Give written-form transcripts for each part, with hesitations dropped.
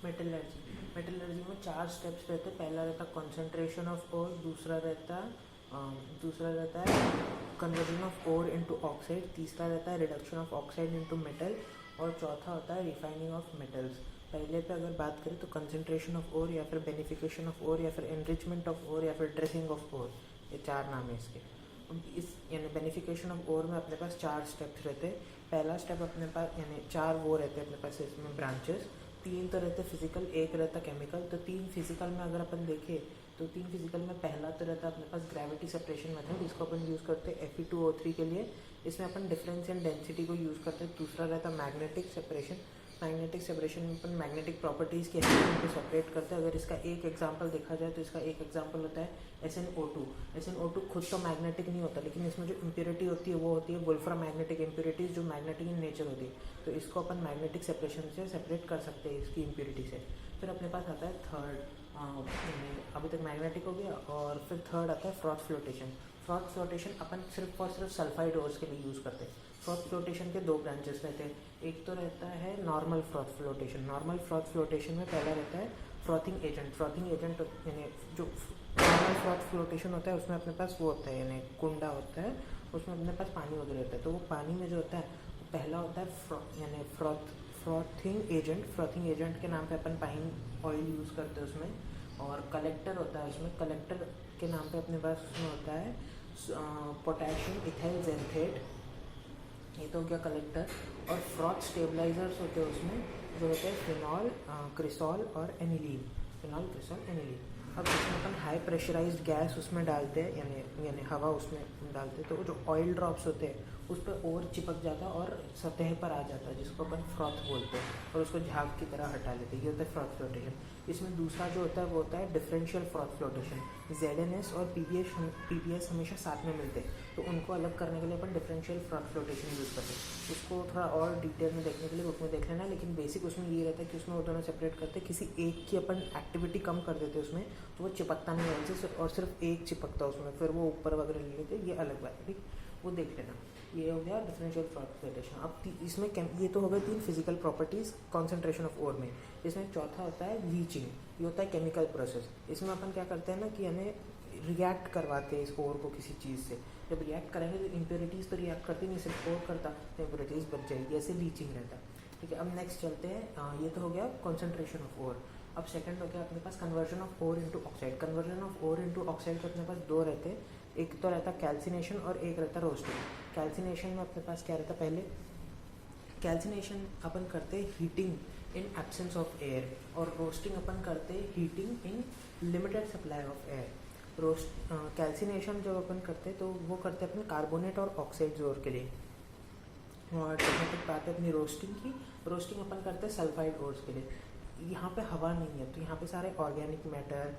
Metallurgy में 4 steps रहते हैं। पहला रहता है कंसंट्रेशन ऑफ ओर, दूसरा रहता है conversion of ore into oxide, तीसरा रहता है reduction of oxide into metal, और चौथा होता है रिफाइनिंग ऑफ मेटल्स। पहले पे अगर बात करें तो कंसंट्रेशन ऑफ ओर या फिर बेनिफिकेशन ऑफ ओर या फिर एनरिचमेंट ऑफ ओर या फिर ड्रेसिंग ऑफ ओर, ये 4 नाम है इसके। इस यानी बेनिफिकेशन ऑफ ओर में अपने पास 4 स्टेप्स रहते हैं। पहला स्टेप अपने पास यानी 4 वो रहते हैं अपने पास इसमें ब्रांचेस, 3 तो रहते फिजिकल, 1 रहता केमिकल। तो 3 फिजिकल में अगर अपन देखें तो 3 फिजिकल में पहला तो रहता है अपने पास ग्रेविटी सेपरेशन मेथड, इसको अपन यूज़ करते हैं Fe2O3 के लिए। इसमें अपन डिफरेंस इन डेंसिटी को यूज़ करते हैं। दूसरा रहता है मैग्नेटिक सेपरेशन में अपन मैग्नेटिक प्रॉपर्टीज़ के एलिमेंट को सेपरेट करते हैं। अगर इसका एक एग्जांपल देखा जाए तो इसका एक एग्जांपल होता है SnO2 खुद तो मैग्नेटिक नहीं होता, लेकिन इसमें जो इम्प्योरिटी होती है वो होती है वोल्फ्राम मैग्नेटिक इम्प्योरिटीज़, जो मैग्नेटिक इन नेचर होती है। तो इसको अपन मैग्नेटिक सेपरेशन से सेपरेट कर सकते हैं इसकी इम्प्योरिटी से। फिर अपने पास आता है थर्ड, अभी तक मैग्नेटिक हो गया, और फिर थर्ड आता है फ्रॉथ फ्लोटेशन अपन सिर्फ और सिर्फ सल्फाइड ओर्स के लिए यूज़ करते हैं। फ्रॉथ फ्लोटेशन के 2 ब्रांचेस रहते हैं। एक तो रहता है नॉर्मल फ्रॉथ फ्लोटेशन में पहला रहता है फ्रॉथिंग एजेंट यानी जो नॉर्मल फ्रॉथ फ्लोटेशन होता है उसमें अपने पास वो होता है यानी कुंडा होता है, उसमें अपने पास पानी वगैरह होता है। तो वो पानी में जो होता है पहला होता है यानी फ्रॉथिंग एजेंट के नाम पे अपन पाइन ऑयल यूज़ करते हैं उसमें। और कलेक्टर होता है उसमें, कलेक्टर के नाम पे अपने पास उसमें होता है पोटेशियम इथाइल जेंथेट, ये तो हो गया कलेक्टर। और फ्रॉथ स्टेबलाइजर्स होते हैं उसमें, जो होते हैं फिनॉल, क्रिसॉल और एनिलीन। अब इसमें अपन हाई प्रेशराइज्ड गैस उसमें डालते हैं यानी हवा उसमें डालते हैं, तो जो ऑयल ड्रॉप्स होते हैं उस पर और चिपक जाता है और सतह पर आ जाता है, जिसको अपन फ्रॉथ बोलते हैं, और उसको झाग की तरह हटा लेते हैं। ये होता है फ्रॉथ फ्लोटेशन। इसमें दूसरा जो होता है वो होता है डिफरेंशियल फ्रॉथ फ्लोटेशन। ZNS और PBS हमेशा साथ में मिलते हैं, तो उनको अलग करने के लिए अपन डिफरेंशियल फ्रॉथ फ्लोटेशन यूज़ करते हैं। उसको थोड़ा और डिटेल में देखने के लिए बुक में देख लेना, लेकिन बेसिक उसमें ये रहता है कि उसमें वो दोनों सेपरेट करते हैं। किसी एक की अपन एक्टिविटी कम कर देते हैं उसमें, तो वो चिपकता नहीं है और सिर्फ एक चिपकता उसमें, फिर वो ऊपर वगैरह ले लेते, ये अलग बात है, ठीक, वो देख लेना। ये हो गया डिफरेंशियल फ्रॉथ फ्लोटेशन। अब इसमें ये तो हो गए 3 physical properties concentration of ore में। इसमें चौथा होता है लीचिंग, ये होता है केमिकल प्रोसेस। इसमें अपन क्या करते हैं ना कि यानी रिएक्ट करवाते हैं इस ओर को किसी चीज़ से। जब रिएक्ट करेंगे तो इम्प्योरिटीज़ तो रिएक्ट करती नहीं, सिर्फ ओर करता तो इम्प्योरिटीज़ बच जाएगी, ऐसे लीचिंग रहता है, ठीक है। अब नेक्स्ट चलते हैं, ये तो हो गया कॉन्सेंट्रेशन ऑफ ओर। अब सेकंड हो गया अपने पास conversion of ore into oxide. Conversion of ore into oxide के अपने पास 2 रहते हैं, एक तो रहता है कैल्सिनेशन और एक रहता है रोस्टिंग। कैल्सिनेशन में अपने पास क्या रहता है, पहले कैल्सिनेशन अपन करते हैं heating in absence of air, और रोस्टिंग अपन करते हैं heating in limited supply of air. Calcination जब अपन करते हैं तो वो करते हैं अपने कार्बोनेट और ऑक्साइड ओर के लिए। और जहाँ तक बात है अपनी रोस्टिंग की, रोस्टिंग अपन करते हैं सल्फाइड ओर्स के लिए। यहाँ पे हवा नहीं है तो यहाँ पे सारे ऑर्गेनिक मैटर,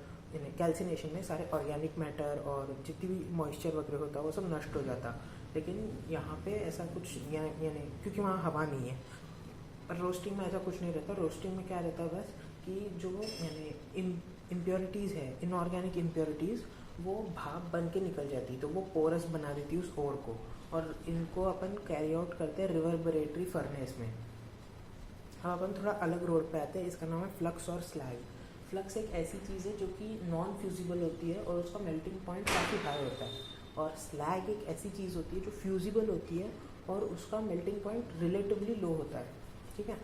कैल्सिनेशन में सारे ऑर्गेनिक मैटर और जितनी भी मॉइस्चर वगैरह होता है वो सब नष्ट हो जाता। लेकिन यहाँ पे ऐसा कुछ यानी क्योंकि वहाँ हवा नहीं है। पर रोस्टिंग में ऐसा कुछ नहीं रहता। रोस्टिंग में क्या रहता है बस कि जो यानी इम्प्योरिटीज़ है, इनऑर्गेनिक इम्प्योरिटीज़, वो भाप बन के निकल जाती, तो वो पोरस बना देती है उस ओर को, और इनको अपन कैरी आउट करते हैं रिवर्बरेटरी फर्नेस में। हाँ, अपन थोड़ा अलग रोड पे आते हैं, इसका नाम है फ्लक्स और स्लैग। फ्लक्स एक ऐसी चीज़ है जो कि नॉन फ्यूजिबल होती है और उसका मेल्टिंग पॉइंट काफ़ी हाई होता है, और स्लैग एक ऐसी चीज़ होती है जो फ्यूजिबल होती है और उसका मेल्टिंग पॉइंट रिलेटिवली लो होता है, ठीक है।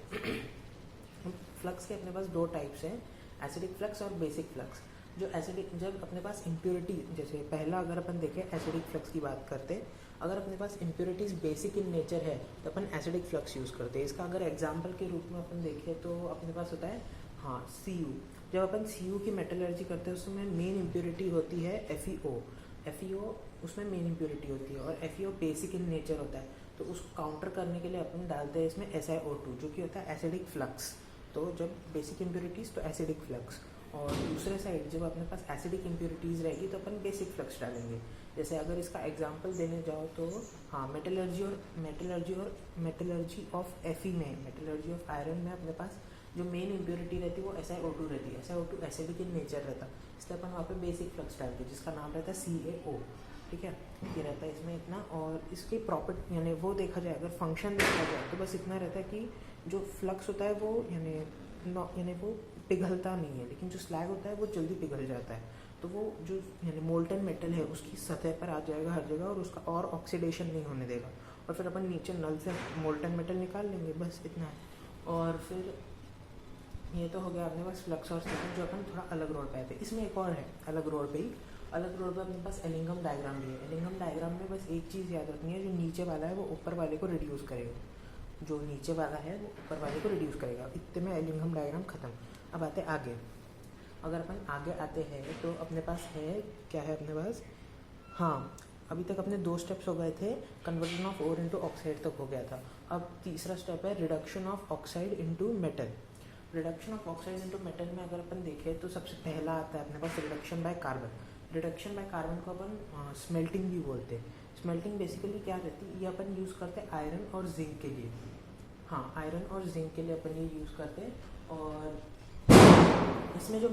फ्लक्स के अपने पास 2 टाइप्स हैं, एसिडिक फ्लक्स और बेसिक फ्लक्स। जो एसिडिक, जब अपने पास इम्प्योरिटी, जैसे पहला अगर अपन देखें एसिडिक फ्लक्स की बात करते हैं, अगर अपने पास इम्प्योरिटीज़ बेसिक इन नेचर है तो अपन एसिडिक फ्लक्स यूज़ करते हैं। इसका अगर एग्जांपल के रूप में अपन देखें तो अपने पास होता है Cu। जब अपन Cu की मेटलर्जी करते हैं उसमें मेन इम्प्योरिटी होती है FeO उसमें मेन इम्प्योरिटी होती है, और FeO बेसिक इन नेचर होता है। तो उसको काउंटर करने के लिए अपन डालते हैं इसमें SiO2 जो कि होता है एसिडिक फ्लक्स। तो जब बेसिक इम्प्योरिटीज़ तो एसिडिक फ्लक्स, और दूसरे साइड जब अपने पास एसिडिक इम्प्योरिटीज़ रहेगी तो अपन बेसिक फ्लक्स डालेंगे। जैसे अगर इसका एग्जांपल देने जाओ तो मेटलर्जी ऑफ Fe में, मेटलर्जी ऑफ आयरन में अपने पास जो मेन इम्प्योरिटी रहती है वो SiO2 रहती है। SiO2 एसिडिक इन नेचर रहता है, इसलिए अपन वहाँ पे बेसिक फ्लक्स डालते हैं जिसका नाम रहता है CaO, ठीक है। ये रहता है इसमें इतना, और इसके प्रॉपर्टी यानी वो देखा जाए, अगर फंक्शन देखा जाए तो बस इतना रहता है कि जो फ्लक्स होता है वो यानी यानी वो पिघलता नहीं है, लेकिन जो स्लैग होता है वो जल्दी पिघल जाता है। तो वो जो यानी मोल्टन मेटल है उसकी सतह पर आ जाएगा हर जगह और उसका और ऑक्सीडेशन नहीं होने देगा। और फिर अपन नीचे नल से मोल्टन मेटल निकाल लेंगे, बस इतना है। और फिर ये तो हो गया अपने पास फ्लक्स और सेकेंड, जो अपन थोड़ा अलग रोड पे आए थे। इसमें एक और है अलग रोड पे ही, अलग रोड पे अपने पास एलिंगम डायग्राम भी है। एलिंगम डायग्राम में बस एक चीज़ याद रखनी है, जो नीचे वाला है वो ऊपर वाले को रिड्यूस करेगा, जो नीचे वाला है वो ऊपर वाले को रिड्यूस करेगा। इतने में एलिंगम डायग्राम ख़त्म। अब आते आगे। अगर अपन आगे आते हैं तो अपने पास है क्या है अपने पास, हाँ अभी तक अपने 2 स्टेप्स हो गए थे, conversion of ore into oxide तक हो गया था। अब तीसरा स्टेप है reduction of oxide into metal. Reduction of oxide into metal में अगर अपन देखें तो सबसे पहला आता है अपने पास reduction by carbon. Reduction by carbon को अपन स्मेल्टिंग भी बोलते हैं। स्मेल्टिंग बेसिकली क्या रहती है, ये अपन यूज़ करते हैं आयरन और जिंक के लिए। हाँ, आयरन और जिंक के लिए अपन ये यूज़ करते हैं। और इसमें जो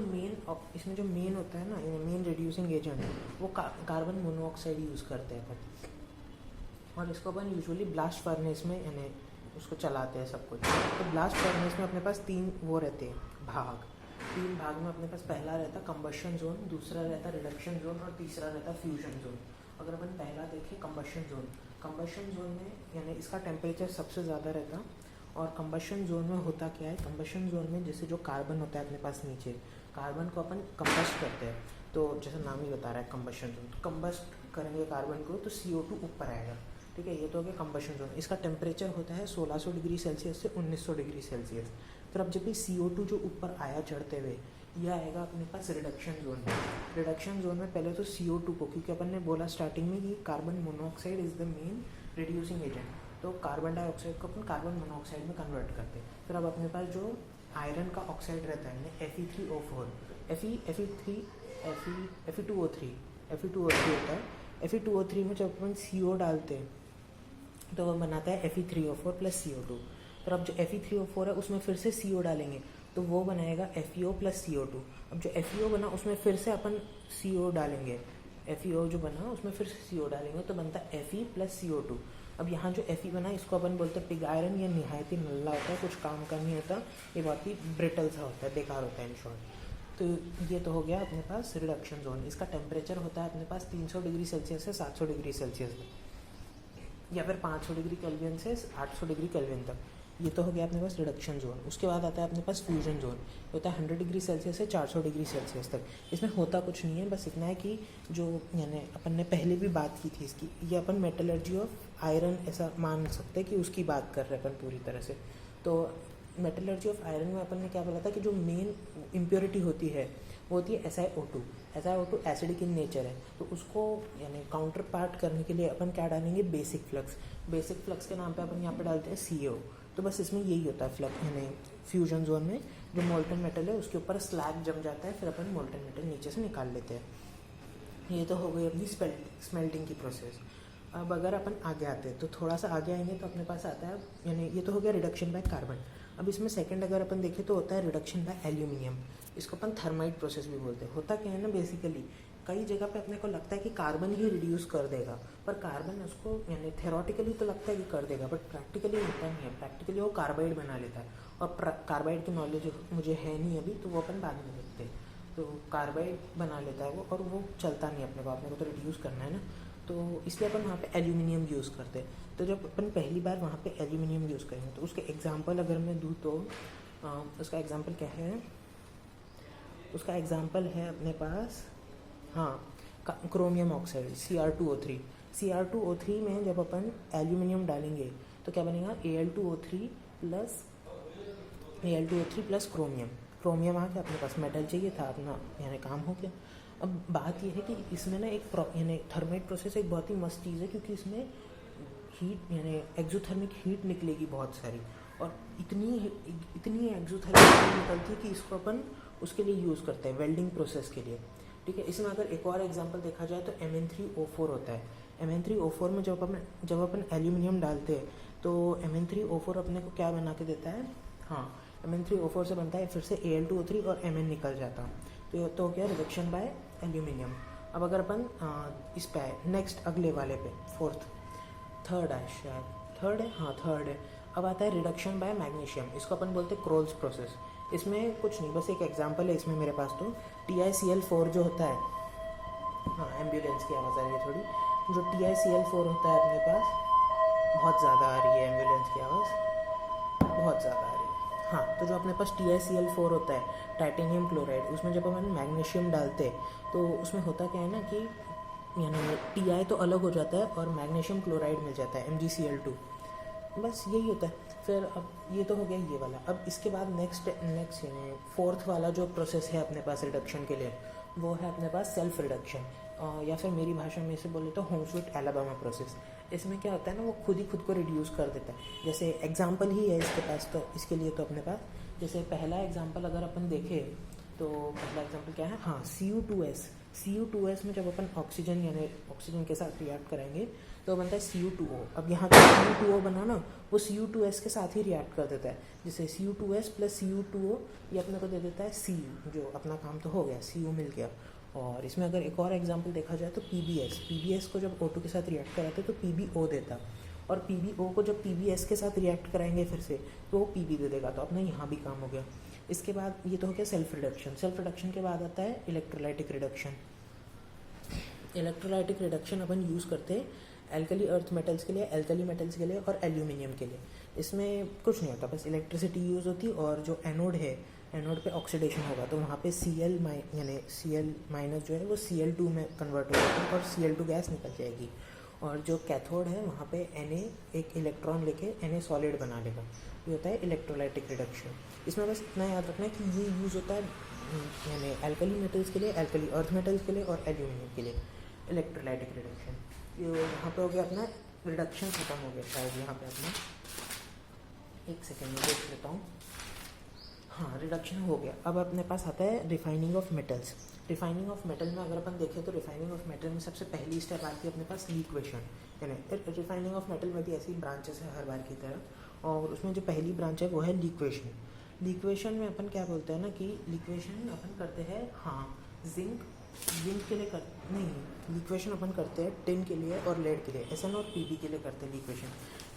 मेन होता है ना, मेन रिड्यूसिंग एजेंट, वो कार्बन मोनोऑक्साइड यूज़ करते हैं अपन। और इसको अपन यूजुअली ब्लास्ट फर्नेस में यानी उसको चलाते हैं सब कुछ। तो ब्लास्ट फर्नेस में अपने पास 3 वो रहते हैं भाग। 3 भाग में अपने पास पहला रहता कंबशन जोन, दूसरा रहता रिडक्शन जोन और तीसरा रहता फ्यूजन जोन। अगर अपन पहला देखें कंबशन जोन में यानी इसका टेम्परेचर सबसे ज़्यादा रहता। और कंबशन जोन में होता क्या है, कंबशन जोन में जैसे जो कार्बन होता है अपने पास नीचे, कार्बन को अपन कंबस्ट करते हैं। तो जैसे नाम ही बता रहा है कंबशन जोन, तो कंबस्ट करेंगे कार्बन को तो CO2 ऊपर आएगा। ठीक है, ये तो हो गया कंबशन जोन। इसका टेम्परेचर होता है 1600 डिग्री सेल्सियस से 1900 डिग्री सेल्सियस। फिर अब जब भी CO2 जो ऊपर आया चढ़ते हुए, यह आएगा अपने पास रिडक्शन जोन में। रिडक्शन जोन में पहले तो CO2 को, क्योंकि अपन ने बोला स्टार्टिंग में कि carbon monoxide is the main reducing agent, तो कार्बन डाइऑक्साइड को अपन कार्बन मोनोऑक्साइड में कन्वर्ट करते हैं। फिर अब अपने पास जो आयरन का ऑक्साइड रहता है Fe3O4, Fe2O3 होता है। Fe2O3 में जब अपन CO डालते हैं तो वह बनाता है Fe3O4 प्लस CO2। फिर अब जो Fe3O4 है उसमें फिर से CO डालेंगे तो वो बनाएगा FeO प्लस CO2। अब जो FeO बना उसमें फिर से अपन CO डालेंगे, FeO जो बना उसमें फिर से CO डालेंगे तो बनता है Fe प्लस CO2। अब यहाँ जो Fe बना इसको अपन बोलते हैं पिग आयरन। ये निहायत ही नल्ला होता है, कुछ काम का नहीं होता, ये बहुत ही ब्रिटल सा होता है, बेकार होता है इन शॉर्ट। तो ये तो हो गया अपने पास रिडक्शन जोन। इसका टेम्परेचर होता है अपने पास 300 डिग्री सेल्सियस से 700 डिग्री सेल्सियस या फिर 500 डिग्री केल्विन से 800 डिग्री केल्विन तक। ये तो हो गया अपने पास रिडक्शन जोन। उसके बाद आता है अपने पास फ्यूजन जोन, होता है 100 डिग्री सेल्सियस से 400 डिग्री सेल्सियस तक। इसमें होता कुछ नहीं है, बस इतना है कि जो यानी अपन ने पहले भी बात की थी इसकी, ये अपन मेटलर्जी ऑफ आयरन ऐसा मान सकते हैं कि उसकी बात कर रहे हैं अपन पूरी तरह से। तो मेटलर्जी ऑफ आयरन में अपन ने क्या बोला था कि जो मेन इम्प्योरिटी होती है वो होती है SiO2 एसिडिक इन नेचर है। तो उसको यानी काउंटर पार्ट करने के लिए अपन क्या डालेंगे, बेसिक फ्लक्स के नाम पे अपन यहाँ पे डालते हैं CO। तो बस इसमें यही होता है फ्लक्स यानी फ्यूजन जोन में जो मोल्टन मेटल है उसके ऊपर स्लैग जम जाता है, फिर अपन मोल्टन मेटल नीचे से निकाल लेते हैं। ये तो हो गई अपनी स्मेल्टिंग की प्रोसेस। अब अगर अपन आगे आते हैं तो थोड़ा सा आगे आएंगे तो अपने पास आता है यानी ये तो हो गया रिडक्शन बाय कार्बन। अब इसमें सेकंड अगर अपन देखें तो होता है रिडक्शन बाय एल्यूमिनियम। इसको अपन थर्माइट प्रोसेस भी बोलते हैं। होता क्या है ना, बेसिकली कई जगह पे अपने को लगता है कि कार्बन ही रिड्यूस कर देगा, पर कार्बन उसको यानी थेरोटिकली तो लगता है कि कर देगा, बट प्रैक्टिकली होता नहीं है। प्रैक्टिकली वो कार्बाइड बना लेता है, और कार्बाइड की नॉलेज मुझे है नहीं अभी, तो वो अपन बाद में देखते हैं। तो कार्बाइड बना लेता है वो, और वो चलता नहीं अपने को तो रिड्यूस करना है ना, तो इसलिए अपन वहाँ पे एल्यूमिनियम यूज़ करते हैं। तो जब अपन पहली बार वहाँ पे एल्यूमिनियम यूज़ करेंगे तो उसके एग्जांपल अगर मैं दूँ तो उसका एग्जांपल क्या है, उसका एग्जांपल है अपने पास क्रोमियम ऑक्साइड Cr2O3 में जब अपन एल्यूमिनियम डालेंगे तो क्या बनेगा, Al2O3 प्लस क्रोमियम आ गया अपने पास। मेटल चाहिए था अपना, यानी काम हो गया। अब बात यह है कि इसमें ना एक यानी थर्मेट प्रोसेस एक बहुत ही मस्त चीज़ है, क्योंकि इसमें हीट यानी एक्सोथर्मिक हीट निकलेगी बहुत सारी, और इतनी एक्सोथर्मिक हीट निकलती है कि इसको अपन उसके लिए यूज़ करते हैं वेल्डिंग प्रोसेस के लिए। ठीक है, इसमें अगर एक और एग्जांपल देखा जाए तो Mn3O4 होता है। Mn3O4 में जब अपन एल्यूमिनियम डालते हैं तो Mn3O4 अपने को क्या बना के देता है, Mn3O4 से बनता है फिर से Al2O3 और Mn निकल जाता। तो ये तो हो गया रिडक्शन बाय एल्यूमिनियम। अब अगर अपन इस पे आए नेक्स्ट अगले वाले पे थर्ड है। अब आता है रिडक्शन बाय मैग्नीशियम। इसको अपन बोलते हैं क्रोल्स प्रोसेस। इसमें कुछ नहीं, बस एक एग्जांपल है इसमें मेरे पास। तो TiCl4 जो होता है, हाँ एम्बुलेंस की आवाज़ आ रही है थोड़ी, जो TiCl4 होता है अपने पास, बहुत ज़्यादा आ रही है एम्बुलेंस की आवाज़, बहुत ज़्यादा आ रही है। हाँ, तो जो अपने पास TiCl4 होता है, टाइटेनियम क्लोराइड, उसमें जब अपन मैग्नीशियम डालते हैं तो उसमें होता क्या है ना कि यानी Ti तो अलग हो जाता है और मैग्नीशियम क्लोराइड मिल जाता है MgCl2, बस यही होता है। फिर अब ये तो हो गया ये वाला। अब इसके बाद नेक्स्ट यानी फोर्थ वाला जो प्रोसेस है अपने पास रिडक्शन के लिए, वो है अपने पास सेल्फ रिडक्शन, या फिर मेरी भाषा में इसे बोले तो होम स्वीट एलाबामा प्रोसेस। इसमें क्या होता है ना, वो खुद ही खुद को रिड्यूस कर देता है। जैसे एग्जांपल ही है इसके पास, तो इसके लिए तो अपने पास जैसे पहला एग्जांपल अगर अपन देखें तो पहला एग्जांपल क्या है, हाँ CO2s में जब अपन ऑक्सीजन यानी ऑक्सीजन के साथ रिएक्ट करेंगे तो बनता है CO2O। अब यहाँ पे CO2O बना ना, वो CO2s के साथ ही रिएक्ट कर देता है। जैसे CO2s प्लस CO2O ये अपने को दे देता है Cu, जो अपना काम तो हो गया, Cu मिल गया। और इसमें अगर एक और एग्जांपल देखा जाए तो PbS को जब O2 के साथ रिएक्ट कराते तो PbO देता, और PbO को जब PbS के साथ रिएक्ट कराएंगे फिर से तो वो Pb दे देगा। तो अपना यहाँ भी काम हो गया। इसके बाद ये तो हो गया सेल्फ रिडक्शन के बाद आता है इलेक्ट्रोलाइटिक रिडक्शन। इलेक्ट्रोलाइटिक रिडक्शन अपन यूज़ करते हैं एल्कली अर्थ मेटल्स के लिए, एल्कली मेटल्स के लिए और एल्यूमिनियम के लिए। इसमें कुछ नहीं होता, बस इलेक्ट्रिसिटी यूज़ होती, और जो एनोड है, एनोड पे ऑक्सीडेशन होगा तो वहाँ पे Cl यानी Cl- जो है वो Cl2 में कन्वर्ट हो जाता है और Cl2 गैस निकल जाएगी। और जो कैथोड है वहाँ पे Na एक इलेक्ट्रॉन लेके Na सॉलिड बना लेगा। ये होता है इलेक्ट्रोलाइटिक रिडक्शन। इसमें बस इतना याद रखना है कि ये यूज़ होता है यानी एल्कली मेटल्स के लिए, एल्कली अर्थ मेटल्स के लिए और एल्यूमिनियम के लिए इलेक्ट्रोलाइटिक रिडक्शन। ये यहाँ पे हो गया अपना रिडक्शन खत्म हो गया शायद। यहाँ पे अपना एक सेकेंड में देख लेता हूँ। हाँ, रिडक्शन हो गया। अब अपने पास आता है refining of metals. Refining of metal में अगर अपन देखें तो रिफाइनिंग ऑफ मेटल में सबसे पहली स्टेप आती है अपने पास लिक्वेशन। यानी रिफाइनिंग ऑफ मेटल में भी ऐसी ब्रांचेस है हर बार की तरह, और उसमें जो पहली ब्रांच है वो है लिक्वेशन। लिक्वेशन में अपन क्या बोलते हैं ना कि लिक्वेशन अपन करते हैं, हाँ जिंक के लिए नहीं, लिक्वेशन अपन करते हैं टिन के लिए और लेड के लिए, Sn और Pb के लिए करते हैं लिक्वेशन।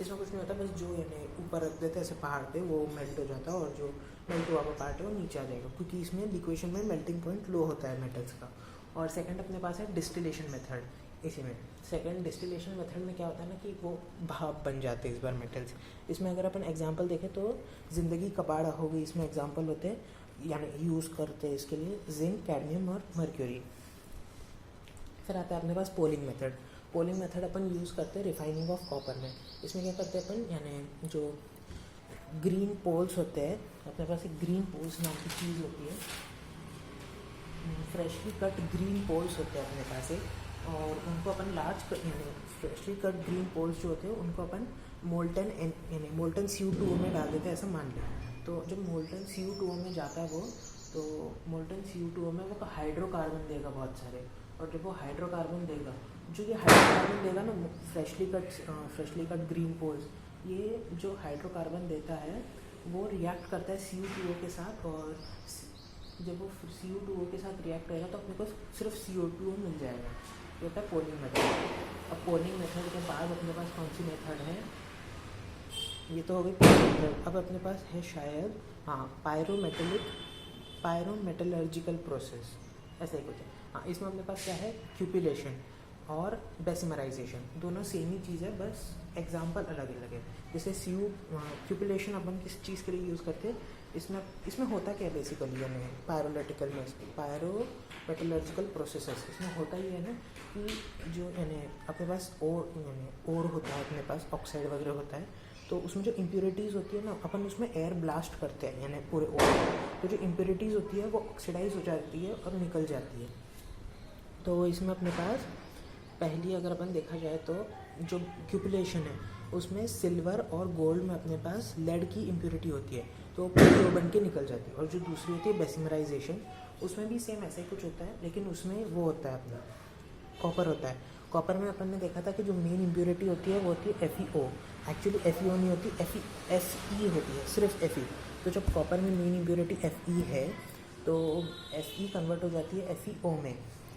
इसमें कुछ नहीं होता, बस जो यानी ऊपर रख देते हैं ऐसे पहाड़ पे, वो मेल्ट हो जाता है और जो मेल्ट हुआ हुआ पार्ट है वो नीचे आ जाएगा, क्योंकि इसमें लिक्वेशन में मेल्टिंग पॉइंट लो होता है मेटल्स का। और सेकंड अपने पास है डिस्टिलेशन मेथड। इसी में सेकंड डिस्टिलेशन मेथड में क्या होता है ना कि वो भाप बन जाते हैं इस बार मेटल्स। इसमें अगर अपन एग्जांपल देखें तो ज़िंदगी कबाड़ा हो गई, इसमें एग्जांपल होते हैं यानी यूज़ करते हैं इसके लिए जिंक, कैडमियम और मर्क्यूरी। फिर आता है अपने पास पोलिंग मेथड। पोलिंग मेथड अपन यूज़ करते हैं रिफाइनिंग ऑफ कॉपर में। इसमें क्या करते हैं अपन, यानी जो ग्रीन पोल्स होते हैं, अपने पास एक ग्रीन पोल्स नाम की चीज़ होती है, फ्रेशली कट ग्रीन पोल्स होते हैं अपने पास एक, और उनको अपन यानी फ्रेशली कट ग्रीन पोल्स जो होते हैं उनको अपन मोल्टन CO2 में डाल देते हैं, ऐसा मान लें। तो जब मोल्टन CO2 में जाता है वो, तो मोल्टन CO2 में वो हाइड्रोकार्बन देगा बहुत सारे, और जब वो हाइड्रोकार्बन देगा, जो ये हाइड्रोकार्बन देगा ना फ्रेशली कट ग्रीन पोल्स, ये जो हाइड्रोकार्बन देता है वो रिएक्ट करता है CO2 के साथ, और जब वो CO2 के साथ रिएक्ट करेगा तो अपने को सिर्फ CO2 मिल जाएगा। ये होता है पोलिंग मेथड। अब पोलिंग मेथड के बाद अपने पास कौन सी मेथड है, ये तो हो गई पोलिंग मेथड। अब अपने पास है शायद, हाँ, पायरोमेटलर्जिकल प्रोसेस, ऐसा ही कुछ है। हाँ, इसमें अपने पास क्या है, क्यूपिलेशन और बेसिमराइजेशन, दोनों सेम ही चीज़ है, बस एग्जाम्पल अलग अलग है। जैसे क्यूपिलेशन अपन किस चीज़ के लिए यूज़ करते हैं, इसमें होता क्या है बेसिकली, यानी पायरोमेटलर्जिकल प्रोसेसेस, इसमें होता ही है ना कि जो यानी अपने पास ओर होता है, अपने पास ऑक्साइड वगैरह होता है, तो उसमें जो इम्प्योरिटीज़ होती है ना, अपन उसमें एयर ब्लास्ट करते हैं यानी पूरे ओर, तो जो इम्प्योरिटीज़ होती है वो ऑक्सीडाइज हो जाती है और निकल जाती है। तो इसमें अपने पास पहली अगर अपन देखा जाए तो जो क्यूपिलेशन है उसमें सिल्वर और गोल्ड में अपने पास लेड की इम्प्योरिटी होती है, तो वो बन के निकल जाती है। और जो दूसरी होती है बेसिमराइजेशन, उसमें भी सेम ऐसा ही कुछ होता है, लेकिन उसमें वो होता है अपना कॉपर होता है। कॉपर में अपन ने देखा था कि जो मेन इम्प्योरिटी होती है वो होती है FeO। एक्चुअली FeO नहीं होती, Fe होती है, सिर्फ Fe। तो जब कॉपर में मेन इम्प्योरिटी Fe है तो Fe कन्वर्ट हो जाती है FeO में,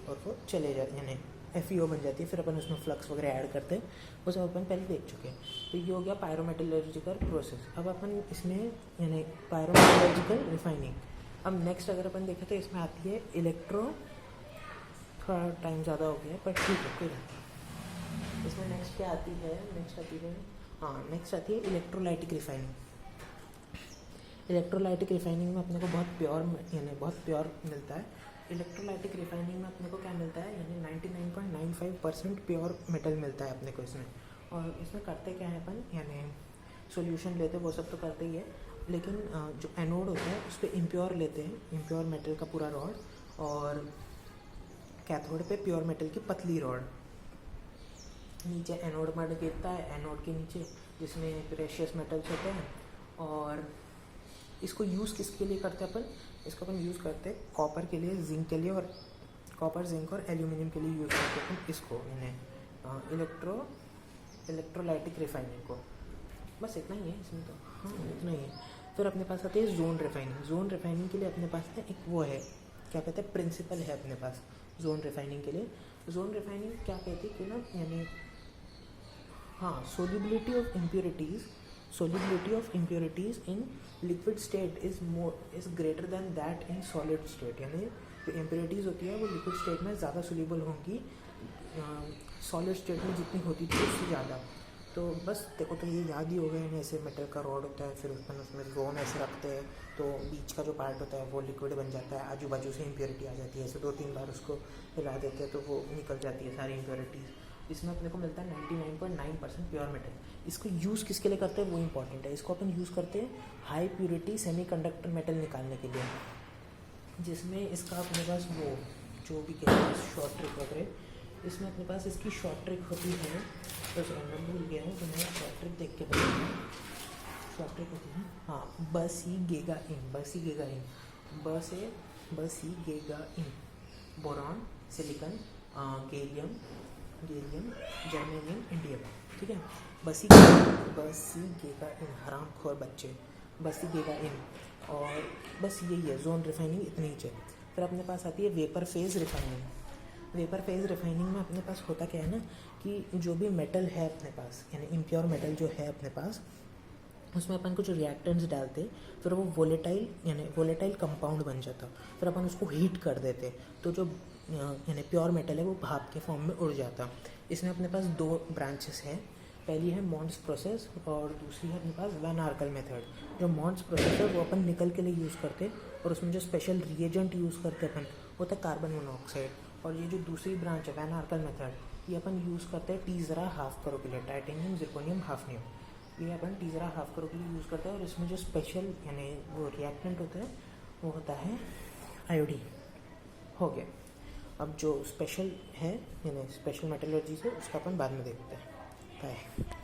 और वो चले जाते यानी FeO बन जाती है, फिर अपन उसमें फ्लक्स वगैरह ऐड करते हैं, वो सब अपन पहले देख चुके हैं। तो ये हो गया पायरोमेटलर्जिकल प्रोसेस। अब अपन इसमें यानी पायरोमेटलर्जिकल रिफाइनिंग। अब नेक्स्ट अगर अपन देखें तो इसमें आती है इलेक्ट्रो, थोड़ा टाइम ज़्यादा हो गया पर ठीक है कोई बात नहीं। इसमें नेक्स्ट क्या आती है, नेक्स्ट आती है इलेक्ट्रोलाइटिक रिफाइनिंग। इलेक्ट्रोलाइटिक रिफाइनिंग में अपने को बहुत प्योर मिलता है। इलेक्ट्रोलाइटिक रिफाइनिंग में अपने को क्या मिलता है, यानी 99.95% प्योर मेटल मिलता है अपने को इसमें। और इसमें करते क्या है अपन, यानी सॉल्यूशन लेते हैं, वो सब तो करते ही है, लेकिन जो एनोड होता है उस पर इम्प्योर लेते हैं, इम्प्योर मेटल का पूरा रॉड, और कैथोड पे प्योर मेटल की पतली रॉड। नीचे एनोड मड गिरता है, एनोड के नीचे जिसमें प्रेशियस मेटल्स होते हैं। और इसको यूज़ किसके लिए करते हैं अपन, इसको अपन यूज़ करते हैं कॉपर के लिए, जिंक के लिए, और कॉपर, जिंक और एल्यूमिनियम के लिए यूज़ करते हैं अपन इसको, यानी इलेक्ट्रोलाइटिक रिफाइनिंग को। बस इतना ही है इसमें तो, हाँ इतना ही है। फिर अपने पास आती है जोन रिफाइनिंग। जोन रिफाइनिंग के लिए अपने पास ना एक वो है, क्या कहते हैं, प्रिंसिपल है अपने पास जोन रिफाइनिंग के लिए। जोन रिफाइनिंग क्या कहती है कि ना, यानी solubility of impurities in liquid state is greater than that in solid state। यानी जो impurities होती है वो liquid state में ज़्यादा soluble होंगी solid state में जितनी होती थी उससे ज़्यादा। तो बस देखो, तो ये याद ही हो गया, ऐसे मेटल का रॉड होता है, फिर उसमें जोन ऐसे रखते हैं, तो बीच का जो पार्ट होता है वो लिक्विड बन जाता है, आजू बाजू से इम्प्योरिटी आ जाती है, ऐसे 2-3 बार उसको हिला देते हैं तो वो निकल जाती है सारी इम्प्योरिटीज़। इसमें अपने को मिलता है 99.9% प्योर मेटल। इसको यूज़ किसके लिए करते हैं वो इंपॉर्टेंट है। इसको अपन यूज़ करते हैं हाई प्योरिटी सेमीकंडक्टर मेटल निकालने के लिए, जिसमें इसका अपने पास वो जो भी कहते हैं शॉर्ट ट्रिक वगैरह, इसमें अपने पास इसकी शॉर्ट ट्रिक होती है, तो मैं भूल गया हूँ तो मैं शॉर्ट ट्रिक देख के बताऊँगा। शॉर्ट ट्रिक होती है बस ही गेगा इन boron, silicon, gallium, germanium, indium, ठीक है। बस ही गेगा इन, हरामखोर बच्चे, बस ही गेगा इन। और बस यही है जोन रिफाइनिंग, इतनी ही चाहिए। फिर अपने पास आती है vapour phase refining. Vapour phase refining में अपने पास होता क्या है ना, कि जो भी मेटल है अपने पास, यानी इम्प्योर मेटल जो है अपने पास, उसमें अपन कुछ रिएक्टेंट्स डालते, फिर वो वोलेटाइल कंपाउंड बन जाता, फिर अपन उसको हीट कर देते, तो जो यानी प्योर मेटल है वो भाप के फॉर्म में उड़ जाता। इसमें अपने पास 2 ब्रांचेस हैं, पहली है मॉन्स प्रोसेस और दूसरी है अपने पास वैन आर्कल मेथड। जो मॉन्स प्रोसेस है वो अपन निकल के लिए यूज़ करते, और उसमें जो स्पेशल रिएजेंट यूज़ करते अपन होता है कार्बन मोनोऑक्साइड। और ये जो दूसरी ब्रांच है वैन आर्कल मेथड, ये अपन यूज़ करते हैं T½ करो के लिए, टाइटेनियम, जिरकोनियम, हाफनियम, ये अपन T½ करो के लिए यूज़ करते हैं। और इसमें जो स्पेशल यानी वो रिएक्टेंट होता है वो होता है आयोडीन। हो गया। अब जो स्पेशल है यानी स्पेशल मेटलर्जी से उसका अपन बाद में देखते हैं। बाय।